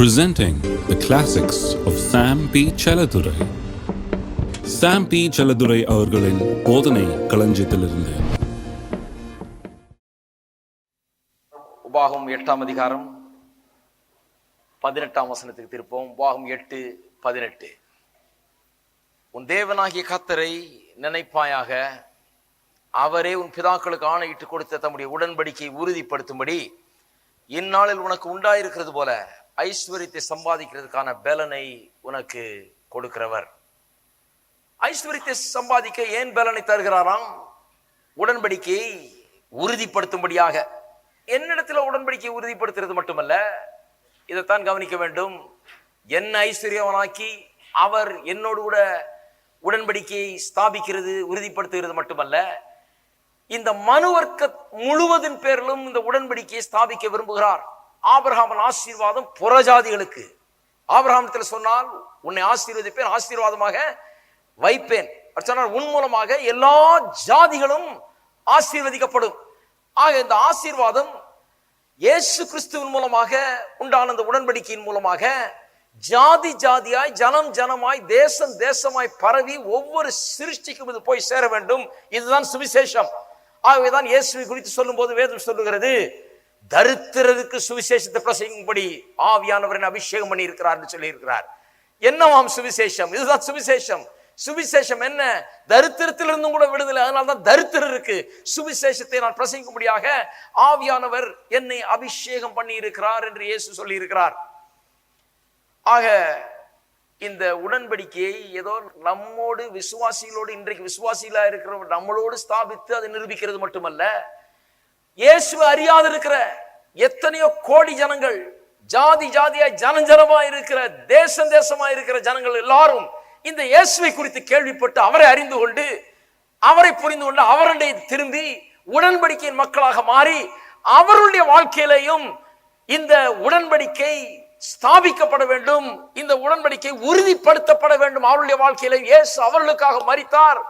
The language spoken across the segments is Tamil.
Presenting the classics of Sam P. Chaladurai. Sam P. Chaladurai அவர்களின் போதனை களஞ்சியத்திலிருந்து. உபாகம் 8ஆம் அதிகாரம் 18ஆம் வசனத்துக்கு திருப்போம். உபாகம் 8:18. உன் தேவனாகிய கர்த்தரை நினைப்பாயாக, அவரே உன் பிதாக்களுக்கு ஆணையிட்டு கொடுத்த தம்முடைய உடன்படிக்கையை உறுதிப்படுத்தும்படி இந்நாளில் உனக்கு உண்டாயிருக்கிறது போல ஐஸ்வர்யத்தை சம்பாதிக்கிறதுக்கான பலனை உனக்கு கொடுக்கிறவர். ஐஸ்வர்யத்தை சம்பாதிக்க ஏன் பலனை தருகிறாராம்? உடன்படிக்கையை உறுதிப்படுத்தும்படியாக. என்னிடத்துல உடன்படிக்கையை உறுதிப்படுத்துறது மட்டுமல்ல, இதைத்தான் கவனிக்க வேண்டும். என்ன ஐஸ்வர்யவனாக்கி அவர் என்னோடு கூட உடன்படிக்கையை ஸ்தாபிக்கிறது, உறுதிப்படுத்துகிறது மட்டுமல்ல, இந்த மனுவர்க்க முழுவதின் பேரிலும் இந்த உடன்படிக்கையை ஸ்தாபிக்க விரும்புகிறார். ஆபிரகாமின் ஆசீர்வாதம் புறஜாதிகளுக்கு. ஆபிரகாமத்தில் சொன்னால் உன்னை ஆசீர்வதிப்பேன், ஆசீர்வாதமாக வைப்பேன். உன் மூலமாக எல்லா ஜாதிகளும் ஆசீர்வதிக்கப்படும். ஆக இந்த ஆசீர்வாதம் இயேசு கிறிஸ்துவின் மூலமாக உண்டான இந்த உடன்படிக்கையின் மூலமாக ஜாதி ஜாதியாய், ஜனம் ஜனமாய், தேசம் தேசமாய் பரவி ஒவ்வொரு சிருஷ்டிக்கும் இது போய் சேர வேண்டும். இதுதான் சுவிசேஷம். ஆகவேதான் இயேசுவை குறித்து சொல்லும் போது வேதம் சொல்லுகிறது, தரித்திரருக்கு சுவிசேஷத்தை பிரசங்கிக்கும்படி ஆவியானவரின் அபிஷேகம் பண்ணி இருக்கிறார் என்று சொல்லி இருக்கிறார். என்னவாம் சுவிசேஷம்? இதுதான் சுவிசேஷம். சுவிசேஷம் என்ன? தரித்திரத்திலிருந்தும் கூட விடுதலை. அதனால்தான் தரித்திரருக்கு சுவிசேஷத்தை நான் பிரசங்கிக்கும்படியாக ஆவியானவர் என்னை அபிஷேகம் பண்ணி இருக்கிறார் என்று இயேசு சொல்லி இருக்கிறார். ஆக இந்த உடன்படிக்கையை ஏதோ நம்மோடு விசுவாசிகளோடு, இன்றைக்கு விசுவாசிகளா இருக்கிற நம்மளோடு ஸ்தாபித்து அதை நிரூபிக்கிறது மட்டுமல்ல, இயேசுவை அறியாது இருக்கிற எத்தனையோ கோடி ஜனங்கள், ஜாதி ஜாதியாய் ஜனஜனமாய் இருக்கிற, தேசம் தேசமாய் இருக்கிற ஜனங்கள் எல்லாரும் இந்த இயேசுவை குறித்து கேள்விப்பட்டு அவரை அறிந்து கொண்டு, அவரை புரிந்து கொண்டு, அவருடைய திரும்பி உடன்படிக்கையின் மக்களாக மாறி அவருடைய வாழ்க்கையிலையும் இந்த உடன்படிக்கை ஸ்தாபிக்கப்பட வேண்டும், இந்த உடன்படிக்கை உறுதிப்படுத்தப்பட வேண்டும். அவருடைய வாழ்க்கையில இயேசு அவர்களுக்காக மரித்தார்.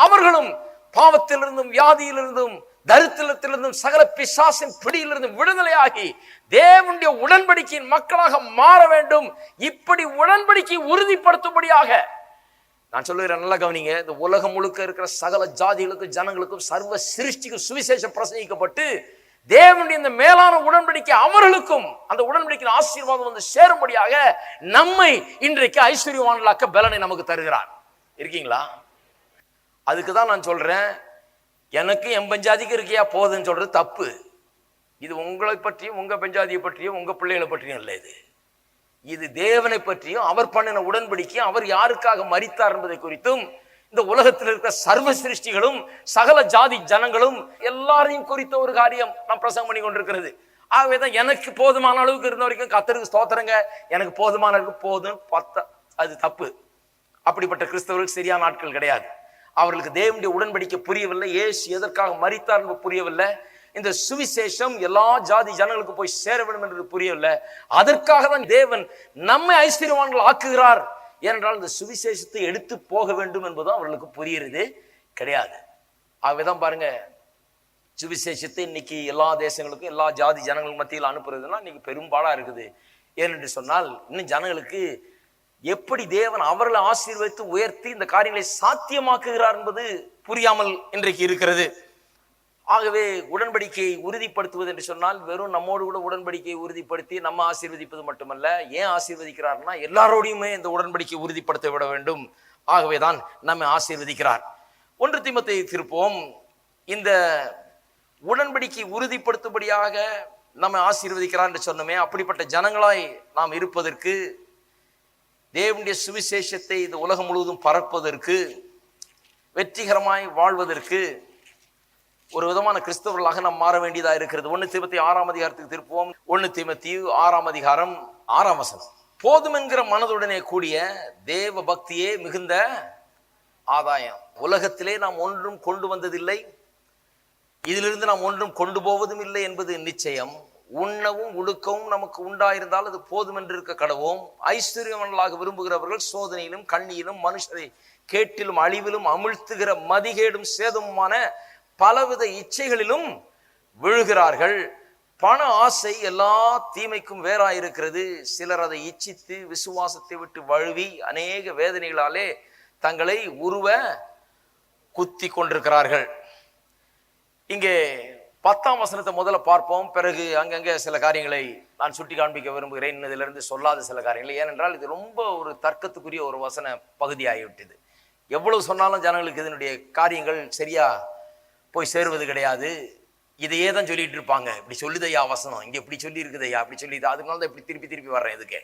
அவர்களும் பாவத்திலிருந்தும் வியாதியிலிருந்தும் தரித்திரத்திலிருந்தும் சகல பிசாசின் பிடியிலிருந்தும் விடுதலையாகி தேவனுடைய உடன்படிக்கையின் மக்களாக மாற வேண்டும். இப்படி உடன்படிக்கை உறுதிப்படுத்தும்படியாக நான் சொல்லுகிறேன், நல்லா கவனிங்க. இந்த உலகம் முழுக்க இருக்கிற சகல ஜாதிகளுக்கும் ஜனங்களுக்கும் சர்வ சிருஷ்டிக்கும் சுவிசேஷம் பிரசங்கிக்கப்பட்டு தேவனுடைய இந்த மேலான உடன்படிக்கை அவர்களுக்கும் அந்த உடன்படிக்கையின் ஆசீர்வாதம் வந்து சேரும்படியாக நம்மை இன்றைக்கு ஐஸ்வர்யவான்களாக்க பலனை நமக்கு தருகிறார். இருக்கீங்களா? அதுக்குதான் நான் சொல்றேன், எனக்கு என் பஞ்சாதிக்கு இருக்கியா போதுன்னு சொல்றது தப்பு. இது உங்களை பற்றியும் உங்க பஞ்சாதியை பற்றியும் உங்க பிள்ளைகளை பற்றியும் இல்லை. இது தேவனை பற்றியும் அவர் பண்ணின உடன்படிக்கையும் அவர் யாருக்காக மரித்தார் என்பதை குறித்தும் இந்த உலகத்தில் இருக்கிற சர்வ சிருஷ்டிகளும் சகல ஜாதி ஜனங்களும் எல்லாரையும் குறித்த ஒரு காரியம் நாம் பிரசங்கம் பண்ணி கொண்டிருக்கிறது. ஆகவேதான் எனக்கு போதுமான அளவுக்கு இருந்த வரைக்கும் கர்த்தருக்கு ஸ்தோத்திரங்க, எனக்கு போதுமான அளவுக்கு போதும் பார்த்தா அது தப்பு. அப்படிப்பட்ட கிறிஸ்தவர்களுக்கு சரியான நாட்கள் கிடையாது. அவர்களுக்கு தேவனுடைய உடன்படிக்கை புரியவில்லை, இயேசு எதற்காக மரித்தார் என்று புரியவில்லை, இந்த சுவிசேஷம் எல்லா ஜாதி ஜனங்களுக்கு போய் சேர வேண்டும் என்று புரியவில்லை. அதற்காக தான் தேவன் நம்மை ஐஸ்வர்யவான்கள் ஆக்குகிறார். ஏனென்றால் இந்த சுவிசேஷத்தை எடுத்து போக வேண்டும் என்பதும் அவர்களுக்கு புரியுறது கிடையாது. ஆகவேதான் பாருங்க, சுவிசேஷத்தை இன்னைக்கு எல்லா தேசங்களுக்கும் எல்லா ஜாதி ஜனங்களுக்கு மத்தியில் அனுப்புறதுன்னா இன்னைக்கு பெரும்பாடா இருக்குது. ஏனென்று சொன்னால் இன்னும் ஜனங்களுக்கு எப்படி தேவன் அவர்களை ஆசீர்வதித்து உயர்த்தி இந்த காரியங்களை சாத்தியமாக்குகிறார் என்பது புரியாமல் இன்றைக்கு இருக்கிறது. ஆகவே உடன்படிக்கையை உறுதிப்படுத்துவது என்று சொன்னால் வெறும் நம்மோடு கூட உடன்படிக்கையை உறுதிப்படுத்தி நம்ம ஆசீர்வதிப்பது மட்டுமல்ல, ஏன் ஆசீர்வதிக்கிறார்னா எல்லாரோடையுமே இந்த உடன்படிக்கை உறுதிப்படுத்த விட வேண்டும். ஆகவேதான் நம்மை ஆசீர்வதிக்கிறார். 1 தீமோத்தேயு திருப்போம். இந்த உடன்படிக்கை உறுதிப்படுத்தும்படியாக நம்மை ஆசீர்வதிக்கிறார் என்று சொன்னோமே, அப்படிப்பட்ட ஜனங்களாய் நாம் இருப்பதற்கு, தேவனுடைய சுவிசேஷத்தை இந்த உலகம் முழுவதும் பரப்புவதற்கு, வெற்றிகரமாய் வாழ்வதற்கு ஒரு விதமான கிறிஸ்தவர்களாக நாம் மாற வேண்டியதா இருக்கிறது. 1 தீமோத்தேயு 6ஆம் அதிகாரத்துக்கு திருப்போம். 1 தீமோத்தேயு 6ஆம் அதிகாரம் 6ஆம் வசனம். போதும் என்கிற மனதுடனே கூடிய தேவ பக்தியே மிகுந்த ஆதாயம். உலகத்திலே நாம் ஒன்றும் கொண்டு வந்ததில்லை, இதிலிருந்து நாம் ஒன்றும் கொண்டு போவதும் இல்லை என்பது நிச்சயம். உண்ணவும் உடுக்கவும் நமக்கு உண்டாயிருந்தால் அது போதும் என்று இருக்க கடவோம். ஐஸ்வர்யவான்களாக விரும்புகிறவர்கள் சோதனையிலும் கண்ணியிலும் மனுஷரை கேட்டிலும் அழிவிலும் அமிழ்த்துகிற மதிகேடும் சேதமுமான பலவித இச்சைகளிலும் விழுகிறார்கள். பண ஆசை எல்லா தீமைக்கும் வேறாயிருக்கிறது. சிலர் அதை இச்சித்து விசுவாசத்தை விட்டு வழுவி அநேக வேதனைகளாலே தங்களை உருவ குத்தி கொண்டிருக்கிறார்கள். இங்கே 10ஆம் வசனத்தை முதல்ல பார்ப்போம். பிறகு அங்கங்கே சில காரியங்களை நான் சுட்டி காண்பிக்க விரும்புகிறேன். இதிலிருந்து சொல்லாத சில காரியங்கள், ஏனென்றால் இது ரொம்ப ஒரு தர்க்கத்துக்குரிய ஒரு வசன பகுதியாகிவிட்டது. எவ்வளவு சொன்னாலும் ஜனங்களுக்கு இதனுடைய காரியங்கள் சரியா போய் சேருவது கிடையாது. இதையே தான் சொல்லிட்டு இருப்பாங்க. இப்படி சொல்லுதையா வசனம், இங்கே இப்படி சொல்லி இருக்குதையா, அப்படி சொல்லி, அதனால தான் இப்படி திருப்பி திருப்பி வர்றேன் இதுக்கு.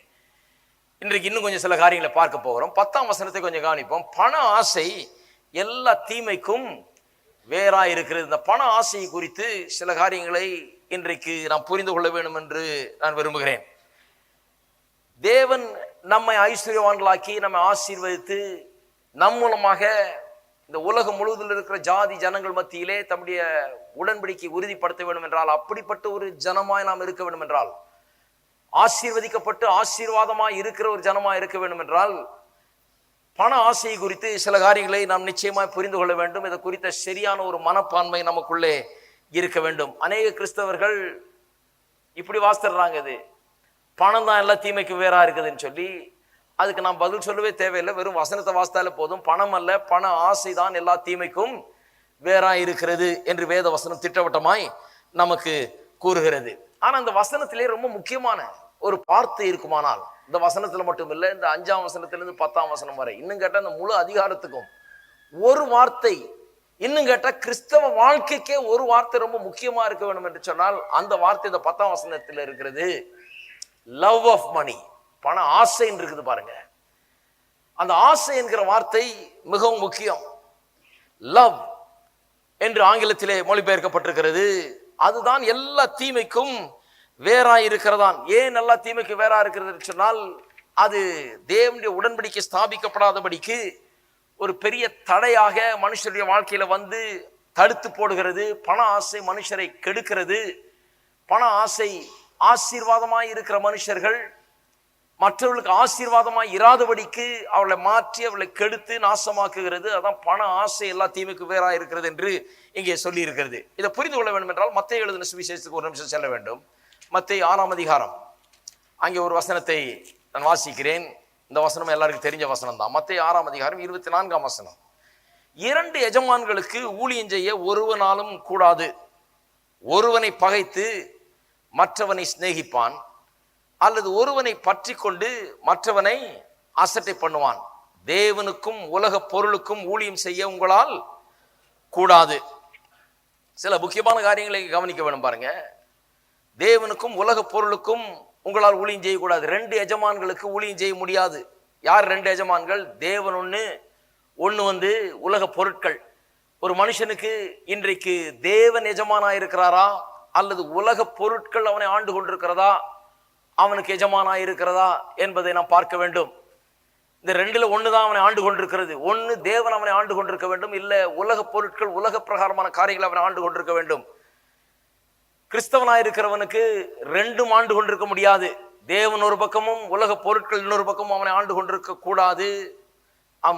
இன்றைக்கு இன்னும் கொஞ்சம் சில காரியங்களை பார்க்க போகிறோம். 10ஆம் வசனத்தை கொஞ்சம் கவனிப்போம். பண ஆசை எல்லா தீமைக்கும் வேறா இருக்கிறது. இந்த பண ஆசை குறித்து சில காரியங்களை இன்றைக்கு நாம் புரிந்து கொள்ள வேண்டும் என்று நான் விரும்புகிறேன். தேவன் நம்மை ஐஸ்வர்யவான்களாக்கி நம்மை ஆசீர்வதித்து நம் மூலமாக இந்த உலகம் முழுவதில் இருக்கிற ஜாதி ஜனங்கள் மத்தியிலே தம்முடைய உடன்படிக்கை உறுதிப்படுத்த வேண்டும் என்றால், அப்படிப்பட்ட ஒரு ஜனமாய் நாம் இருக்க வேண்டும் என்றால், ஆசீர்வதிக்கப்பட்டு ஆசீர்வாதமாய் இருக்கிற ஒரு ஜனமாய் இருக்க வேண்டும் என்றால், பண ஆசை குறித்து சில காரியங்களை நாம் நிச்சயமாய் புரிந்து கொள்ள வேண்டும். இதை குறித்த சரியான ஒரு மனப்பான்மை நமக்குள்ளே இருக்க வேண்டும். அநேக கிறிஸ்தவர்கள் இப்படி வாசித்துறாங்க, இது பணம் தான் எல்லா தீமைக்கு வேறா இருக்குதுன்னு சொல்லி. அதுக்கு நாம் பதில் சொல்லவே தேவையில்லை. வெறும் வசனத்தை வாசித்தாலே போதும். பணம் அல்ல, பண ஆசை தான் எல்லா தீமைக்கும் வேறா இருக்கிறது என்று வேத வசனம் திட்டவட்டமாய் நமக்கு கூறுகிறது. ஆனா அந்த வசனத்திலே ரொம்ப முக்கியமான ஒரு வார்த்தை இருக்குமானால், இந்த வசனத்துல மட்டும் இல்லை, இந்த 5ஆம் வசனத்திலிருந்து 10ஆம் வசனம் வரை, இன்னும் கேட்ட இந்த முழு அதிகாரத்துக்கும் ஒரு வார்த்தை, இன்னும் கேட்ட கிறிஸ்தவ வாழ்க்கைக்கே ஒரு வார்த்தை ரொம்ப முக்கியமா இருக்க வேண்டும் என்று சொன்னால், அந்த வார்த்தை இந்த 10ஆம் வசனத்தில் இருக்கிறது. லவ் ஆஃப் மணி, பண ஆசை இருக்குது பாருங்க. அந்த ஆசை என்கிற வார்த்தை மிகவும் முக்கியம். லவ் என்று ஆங்கிலத்திலே மொழிபெயர்க்கப்பட்டிருக்கிறது. அதுதான் எல்லா தீமைக்கும் வேறா இருக்கிறதான். ஏன் எல்லா தீமைக்கு வேறா இருக்கிறது சொன்னால், அது தேவனுடைய உடன்படிக்கை ஸ்தாபிக்கப்படாதபடிக்கு ஒரு பெரிய தடையாக மனுஷருடைய வாழ்க்கையில வந்து தடுத்து போடுகிறது. பண ஆசை மனுஷரை கெடுக்கிறது. பண ஆசை ஆசீர்வாதமாய் இருக்கிற மனுஷர்கள் மற்றவர்களுக்கு ஆசீர்வாதமாய் இராதபடிக்கு அவளை மாற்றி அவளை கெடுத்து நாசமாக்குகிறது. அதான் பண ஆசை எல்லா தீமைக்கு வேறா இருக்கிறது என்று இங்கே சொல்லி இருக்கிறது. இதை புரிந்து கொள்ள வேண்டும் என்றால் மத்தேயு எழுதின சுவிசேஷத்துக்கு ஒரு நிமிஷம் செல்ல வேண்டும். மத்தேயு 6ஆம் அதிகாரம், அங்கே ஒரு வசனத்தை நான் வாசிக்கிறேன். இந்த வசனம் எல்லாருக்கும் தெரிஞ்ச வசனம் தான். மத்தேயு 6ஆம் அதிகாரம் 24ஆம் வசனம். 2 எஜமான்களுக்கு ஊழியம் செய்ய ஒருவனாலும் கூடாது. ஒருவனை பகைத்து மற்றவனை சிநேகிப்பான், அல்லது ஒருவனை பற்றி கொண்டு மற்றவனை அசட்டை பண்ணுவான். தேவனுக்கும் உலக பொருளுக்கும் ஊழியம் செய்ய உங்களால் கூடாது. சில முக்கியமான காரியங்களை கவனிக்க வேண்டும் பாருங்க. தேவனுக்கும் உலக பொருளுக்கும் உங்களால் ஊழியம் செய்யக்கூடாது. 2 எஜமான்களுக்கு ஊழியம் செய்ய முடியாது. யார் 2 எஜமான்கள்? தேவன் ஒன்று வந்து உலக பொருட்கள். ஒரு மனுஷனுக்கு இன்றைக்கு தேவன் எஜமானா இருக்கிறாரா, அல்லது உலக பொருட்கள் அவனை ஆண்டு கொண்டிருக்கிறதா, அவனுக்கு எஜமானா இருக்கிறதா என்பதை நாம் பார்க்க வேண்டும். இந்த 2ல் ஒன்று தான் அவனை ஆண்டு கொண்டிருக்கிறது. ஒன்று தேவன் அவனை ஆண்டு கொண்டிருக்க வேண்டும், இல்லை உலக பொருட்கள் உலக பிரகாரமான காரியங்கள் அவனை ஆண்டு கொண்டிருக்க வேண்டும். கிறிஸ்தவனாய் இருக்கிறவனுக்கு 2ம் ஆண்டு கொண்டிருக்க முடியாது. தேவன் ஒரு பக்கமும் உலக பொருட்கள் இன்னொரு பக்கமும் அவனை ஆண்டு கொண்டிருக்க கூடாது,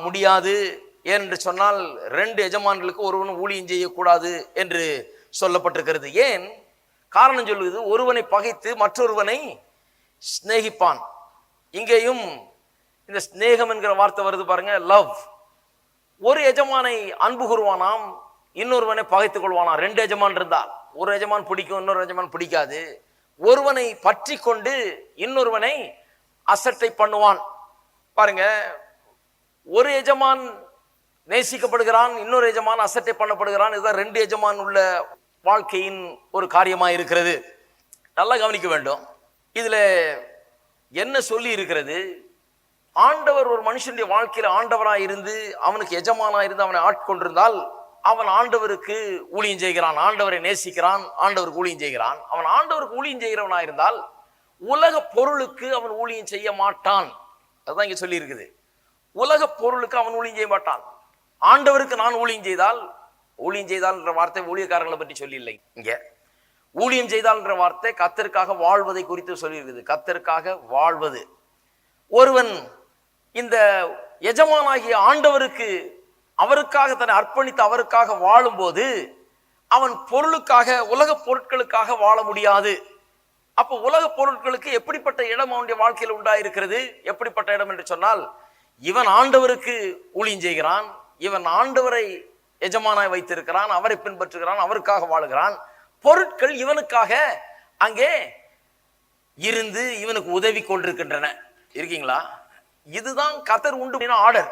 முடியாது. ஏனென்று சொன்னால் 2 எஜமான்களுக்கு ஒருவனும் ஊழியம் செய்யக்கூடாது என்று சொல்லப்பட்டிருக்கிறது. ஏன்? காரணம் சொல்லுவது, ஒருவனை பகைத்து மற்றொருவனை சிநேகிப்பான். இங்கேயும் இந்த சிநேகம் என்கிற வார்த்தை வருது பாருங்க, லவ். ஒரு எஜமானை அன்பு கூறுவானாம், இன்னொருவனை பகைத்துக் கொள்வானாம். 2 எஜமான் இருந்தால் ஒரு எஜமான் பிடிக்கும், இன்னொரு எஜமான் பிடிக்காது. ஒருவனை பற்றி கொண்டு இன்னொருவனை அசட்டை பண்ணுவான். பாருங்க, ஒரு எஜமான் நேசிக்கப்படுகிறான், இன்னொரு எஜமான் அசட்டை பண்ணப்படுகிறான். இதுதான் 2 எஜமான் உள்ள வாழ்க்கையின் ஒரு காரியமாக இருக்கிறது. நல்லா கவனிக்க வேண்டும். இதுல என்ன சொல்லி இருக்கிறது? ஆண்டவர் ஒரு மனுஷனுடைய வாழ்க்கையில ஆண்டவராக இருந்து அவனுக்கு எஜமானா இருந்து அவனை ஆட்கொண்டிருந்தால் அவன் ஆண்டவருக்கு ஊழியம் செய்கிறான், ஆண்டவரை நேசிக்கிறான், ஆண்டவருக்கு ஊழியம் செய்கிறான். அவன் ஆண்டவருக்கு ஊழியம் செய்கிறவனா இருந்தால் உலக பொருளுக்கு அவன் ஊழியம் செய்ய மாட்டான். அதுதான் இங்க சொல்லி இருக்குது. உலக பொருளுக்கு அவன் ஊழியம் செய்ய மாட்டான். ஆண்டவருக்கு நான் ஊழியம் செய்தால் என்ற வார்த்தை ஊழியக்காரர்களை பற்றி சொல்லி இல்லை. இங்க ஊழியம் செய்தால் என்ற வார்த்தை கர்த்தருக்காக வாழ்வதை குறித்து சொல்லியிருக்குது. கர்த்தருக்காக வாழ்வது. ஒருவன் இந்த எஜமானாகிய ஆண்டவருக்கு அவருக்காக தன்னை அர்ப்பணித்து அவருக்காக வாழும்போது அவன் பொருளுக்காக உலக பொருட்களுக்காக வாழ முடியாது. அப்ப உலக பொருட்களுக்கு எப்படிப்பட்ட இடம் அவனுடைய வாழ்க்கையில் உண்டாயிருக்கிறது? எப்படிப்பட்ட இடம் என்று சொன்னால், இவன் ஆண்டவருக்கு ஊழியம் செய்கிறான், இவன் ஆண்டவரை எஜமானாய் வைத்திருக்கிறான், அவரை பின்பற்றுகிறான், அவருக்காக வாழுகிறான். பொருட்கள் இவனுக்காக அங்கே இருந்து இவனுக்கு உதவி கொண்டிருக்கின்றன. இருக்கீங்களா? இதுதான் கர்த்தர் உண்டு ஆர்டர்.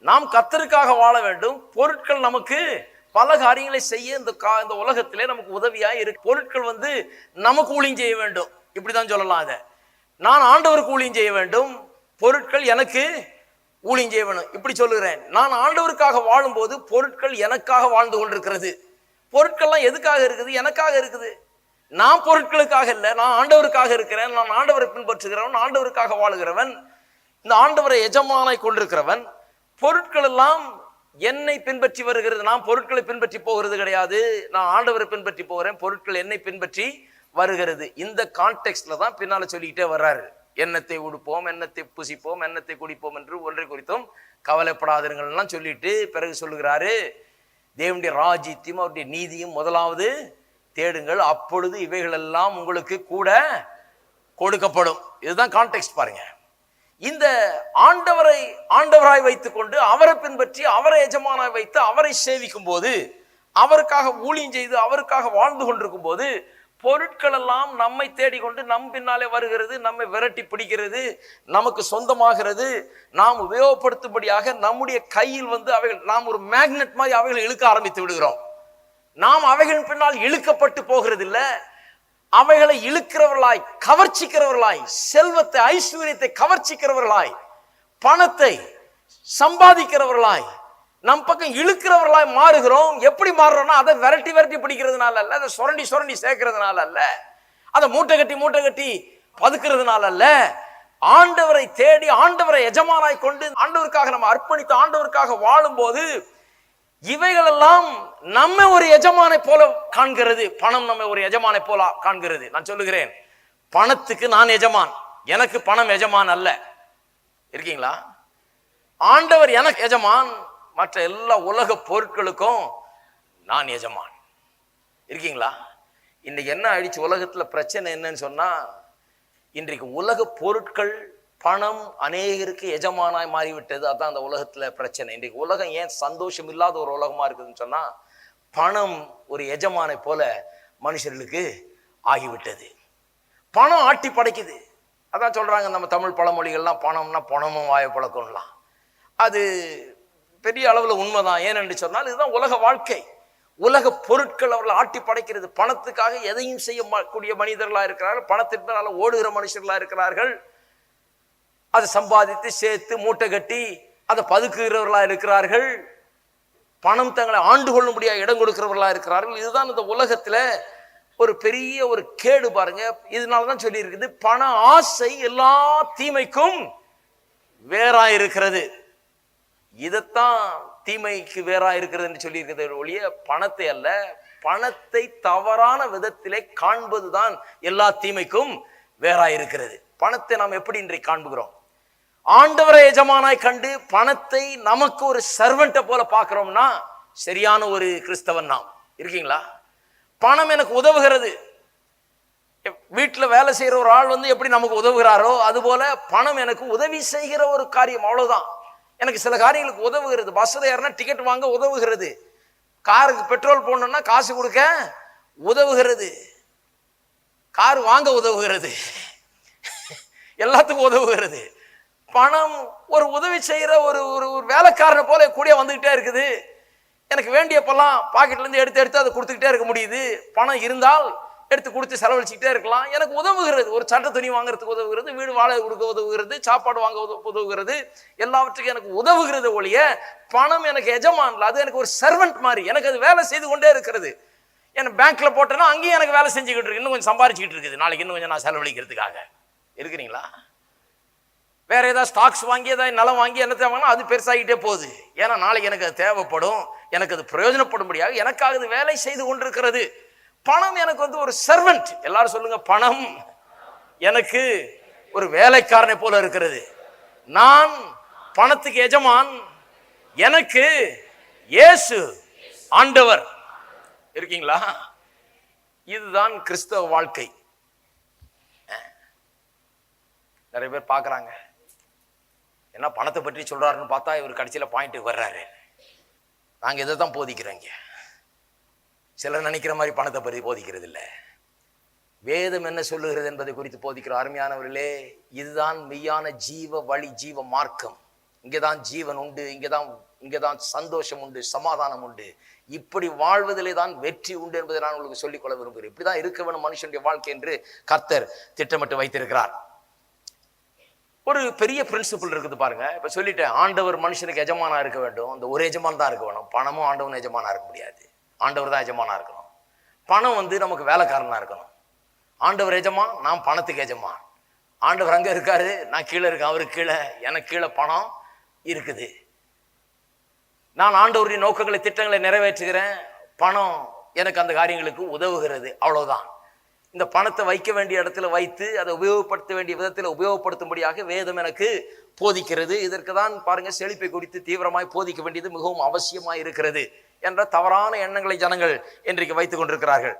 நாம் கர்த்தருக்காக வாழ வேண்டும். பொருட்கள் நமக்கு பல காரியங்களை செய்ய இந்த உலகத்திலே நமக்கு உதவியா இருக்கு. பொருட்கள் நமக்கு ஊழியம் செய்ய வேண்டும், இப்படிதான் சொல்லலாம். அதை நான் ஆண்டவருக்கு ஊழியம் செய்ய வேண்டும், பொருட்கள் எனக்கு ஊழியம் செய்ய வேண்டும், இப்படி சொல்லுகிறேன். நான் ஆண்டவருக்காக வாழும்போது பொருட்கள் எனக்காக வாழ்ந்து கொண்டிருக்கிறது. பொருட்கள்லாம் எதுக்காக இருக்குது? எனக்காக இருக்குது. நான் பொருட்களுக்காக இல்லை, நான் ஆண்டவருக்காக இருக்கிறேன். நான் ஆண்டவரை பின்பற்றுகிறவன், ஆண்டவருக்காக வாழுகிறவன், இந்த ஆண்டவரை எஜமானாய் கொண்டிருக்கிறவன். பொருட்கள் எல்லாம் என்னை பின்பற்றி வருகிறது. நான் பொருட்களை பின்பற்றி போகிறது கிடையாது, நான் ஆண்டவரை பின்பற்றி போகிறேன். பொருட்கள் என்னை பின்பற்றி வருகிறது. இந்த கான்டெக்ட்ல தான் பின்னால சொல்லிக்கிட்டே வர்றாரு. எண்ணத்தை உடுப்போம், எண்ணத்தை புசிப்போம், எண்ணத்தை குடிப்போம் என்று ஒன்றை குறித்தும் கவலைப்படாதீர்கள்லாம் சொல்லிட்டு பிறகு சொல்லுகிறாரு, தேவனுடைய ராஜ்யத்தையும் அவருடைய நீதியும் முதலாவது தேடுங்கள், அப்பொழுது இவைகள் எல்லாம் உங்களுக்கு கூட கொடுக்கப்படும். இதுதான் கான்டெக்ஸ்ட் பாருங்க. இந்த ஆண்டவராய் வைத்துக் கொண்டு அவரை பின்பற்றி அவரை எஜமானாய் வைத்து அவரை சேவிக்கும் போது, அவருக்காக ஊழியம் செய்து அவருக்காக வாழ்ந்து கொண்டிருக்கும் போது, பொருட்கள் எல்லாம் நம்மை தேடிக்கொண்டு நம் பின்னாலே வருகிறது, நம்மை விரட்டி பிடிக்கிறது, நமக்கு சொந்தமாகிறது. நாம் உபயோகப்படுத்தும்படியாக நம்முடைய கையில் அவைகள், நாம் ஒரு மேக்னெட் மாதிரி அவைகளை இழுக்க ஆரம்பித்து விடுகிறோம். நாம் அவைகளின் பின்னால் இழுக்கப்பட்டு போகிறது இல்லை, அவைகளை இழுக்கிறவர்களாய், கவர்ச்சிக்கிறவர்களாய், செல்வத்தை ஐஸ்வர்யத்தை கவர்ச்சிக்கிறவர்களாய், பணத்தை சம்பாதிக்கிறவர்களாய், நம் பக்கம் இழுக்கிறவர்களாய் மாறுகிறோம். எப்படி மாறுறோம்னா, அதை விரட்டி விரட்டி பிடிக்கிறதுனால அல்ல, அதை சுரண்டி சுரண்டி சேர்க்கிறதுனால அல்ல, அதை மூட்டை கட்டி பதுக்கிறதுனால அல்ல. ஆண்டவரை தேடி ஆண்டவரை எஜமானாய் கொண்டு ஆண்டவருக்காக நம்ம அர்ப்பணித்து ஆண்டவருக்காக வாழும் போது இவைகளெல்லாம் நம்ம ஒரு எஜமானை போல காண்கிறது. பணம் நம்ம ஒரு எஜமானை போல காண்கிறது. நான் சொல்லுகிறேன், பணத்துக்கு நான் எஜமான், எனக்கு பணம் எஜமான் அல்ல. இருக்கீங்களா? ஆண்டவர் எனக்கு எஜமான், மற்ற எல்லா உலக பொருட்களுக்கும் நான் எஜமான். இருக்கீங்களா? இன்னைக்கு என்ன ஆயிடுச்சு உலகத்துல பிரச்சனை என்னன்னு சொன்னா, இன்றைக்கு உலக பொருட்கள் பணம் அநேகருக்கு எஜமானாய் மாறிவிட்டது. அதான் அந்த உலகத்துல பிரச்சனை. இன்றைக்கு உலகம் ஏன் சந்தோஷம் இல்லாத ஒரு உலகமா இருக்குதுன்னு சொன்னா, பணம் ஒரு எஜமானை போல மனுஷர்களுக்கு ஆகிவிட்டது. பணம் ஆட்டி படைக்குது. அதான் சொல்றாங்க நம்ம தமிழ் பழமொழிகள்லாம், பணம்னா பணமும் வாய பழக்கம்லாம். அது பெரிய அளவுல உண்மைதான். ஏனென்று சொன்னால் இதுதான் உலக வாழ்க்கை. உலக பொருட்கள் அவர்கள் ஆட்டி படைக்கிறது. பணத்துக்காக எதையும் செய்யக்கூடிய மனிதர்களா இருக்கிறார்கள், பணத்திற்கு ஓடுகிற மனுஷர்களா இருக்கிறார்கள். அதை சம்பாதித்து சேர்த்து மூட்டை கட்டி அதை பதுக்குகிறவர்களா இருக்கிறார்கள். பணம் தங்களை ஆண்டு கொள்ள முடியாத இடம் கொடுக்கிறவர்களா இருக்கிறார்கள். இதுதான் இந்த உலகத்துல ஒரு பெரிய ஒரு கேடு பாருங்க. இதனாலதான் சொல்லி இருக்குது, பண ஆசை எல்லா தீமைக்கும் வேறா இருக்கிறது. இதத்தான் தீமைக்கு வேறா இருக்கிறது என்று சொல்லி இருக்கிறது ஒழிய பணத்தை அல்ல. பணத்தை தவறான விதத்திலே காண்பதுதான் எல்லா தீமைக்கும் வேறா இருக்கிறது. பணத்தை நாம் எப்படி இன்றைக்கு காண்புகிறோம்? ஆண்டவரை எஜமானாய் கண்டு பணத்தை நமக்கு ஒரு சர்வெண்ட்டை போல பார்க்கிறோம்னா சரியான ஒரு கிறிஸ்தவன் நாம். இருக்கீங்களா? பணம் எனக்கு உதவுகிறது. வீட்டுல வேலை செய்யற ஒரு ஆள் எப்படி நமக்கு உதவுகிறாரோ அதுபோல பணம் எனக்கு உதவி செய்கிற ஒரு காரியம், அவ்வளவுதான். எனக்கு சில காரியங்களுக்கு உதவுகிறது. பஸ்ல ஏறினா டிக்கெட் வாங்க உதவுகிறது, காருக்கு பெட்ரோல் போடணும்னா காசு கொடுக்க உதவுகிறது, கார் வாங்க உதவுகிறது, எல்லாத்துக்கும் உதவுகிறது. பணம் ஒரு உதவி செய்யற ஒரு ஒரு வேலைக்காரனை போல கூட வந்துகிட்டே இருக்குது. எனக்கு வேண்டியப்பெல்லாம் பாக்கெட்ல இருந்து எடுத்து அதை கொடுத்துக்கிட்டே இருக்க முடியுது. பணம் இருந்தால் எடுத்து கொடுத்து செலவழிச்சுக்கிட்டே இருக்கலாம். எனக்கு உதவுகிறது. ஒரு சட்டை துணி வாங்குறதுக்கு உதவுகிறது, வீடு வாடகை கொடுக்க உதவுகிறது, சாப்பாடு வாங்க உதவுகிறது, எல்லாவற்றுக்கும் எனக்கு உதவுகிறது ஒழிய பணம் எனக்கு எஜமான், அது எனக்கு ஒரு சர்வெண்ட் மாதிரி. எனக்கு அது வேலை செய்து கொண்டே இருக்கிறது. எனக்கு பேங்க்ல போட்டேன்னா அங்கேயும் எனக்கு வேலை செஞ்சுக்கிட்டு இருக்கு, இன்னும் கொஞ்சம் சம்பாதிச்சுக்கிட்டு இருக்குது, நாளைக்கு இன்னும் கொஞ்சம் நான் செலவழிக்கிறதுக்காக. இருக்கிறீங்களா? வேற ஏதாவது ஸ்டாக்ஸ் வாங்கி ஏதாவது நிலம் வாங்கி என்ன தேவைன்னா அது பெருசாகிட்டே போகுது. ஏன்னா நாளைக்கு எனக்கு அது தேவைப்படும், எனக்கு அது பிரயோஜனப்படும்படியாக எனக்காக அது வேலை செய்து கொண்டிருக்கிறது. பணம் எனக்கு ஒரு சர்வெண்ட். எல்லாரும் சொல்லுங்க, பணம் எனக்கு ஒரு வேலைக்காரனை போல இருக்கிறது. நான் பணத்துக்கு எஜமான், எனக்கு இயேசு ஆண்டவர். இருக்கீங்களா? இதுதான் கிறிஸ்தவ வாழ்க்கை. நிறைய பேர் பார்க்குறாங்க, என்ன பணத்தை பற்றி சொல்றாருன்னு பார்த்தா இவர் கடைசியில் பாயிண்ட்டுக்கு வர்றாரு. நாங்கள் இதை தான் போதிக்கிறோம். இங்கே சிலர் நினைக்கிற மாதிரி பணத்தை பற்றி போதிக்கிறது இல்லை. வேதம் என்ன சொல்லுகிறது என்பதை குறித்து போதிக்கிற அருமையானவர்களே, இதுதான் மெய்யான ஜீவ வழி, ஜீவ மார்க்கம். இங்கேதான் ஜீவன் உண்டு, இங்கேதான் சந்தோஷம் உண்டு, சமாதானம் உண்டு. இப்படி வாழ்வதிலே தான் வெற்றி உண்டு என்பதை நான் உங்களுக்கு சொல்லிக்கொள்ள விரும்புகிறேன். இப்படிதான் இருக்க வேணும் மனுஷனுடைய வாழ்க்கை என்று கர்த்தர் திட்டமிட்டு வைத்திருக்கிறார். ஒரு பெரிய பிரின்சிபிள் இருக்குது பாருங்க. இப்ப சொல்லிட்டேன், ஆண்டவர் மனுஷனுக்கு எஜமானா இருக்க வேண்டும். அந்த ஒரு எஜமான் தான் இருக்க வேணும். பணமும் ஆண்டவன் எஜமானா இருக்க முடியாது. ஆண்டவர் தான் எஜமானா இருக்கணும். பணம் நமக்கு வேலைக்காரனா இருக்கணும். ஆண்டவர் எஜமான், நான் பணத்துக்கு எஜமான். ஆண்டவர் அங்க இருக்காரு, நான் கீழே இருக்கேன், அவருக்கு கீழே, எனக்கு கீழே பணம் இருக்குது. நான் ஆண்டவருடைய நோக்கங்களை, திட்டங்களை நிறைவேற்றுகிறேன். பணம் எனக்கு அந்த காரியங்களுக்கு உதவுகிறது. அவ்வளவுதான். இந்த பணத்தை வைக்க வேண்டிய இடத்துல வைத்து அதை உபயோகப்படுத்த வேண்டிய விதத்தில் உபயோகப்படுத்தும்படியாக வேதம் எனக்கு போதிக்கிறது. இதற்கு தான் பாருங்க, செழிப்பை குறித்து தீவிரமாய் போதிக்க வேண்டியது மிகவும் அவசியமாய் இருக்கிறது என்ற தவறான எண்ணங்களை ஜனங்கள் இன்றைக்கு வைத்துக் கொண்டிருக்கிறார்கள்.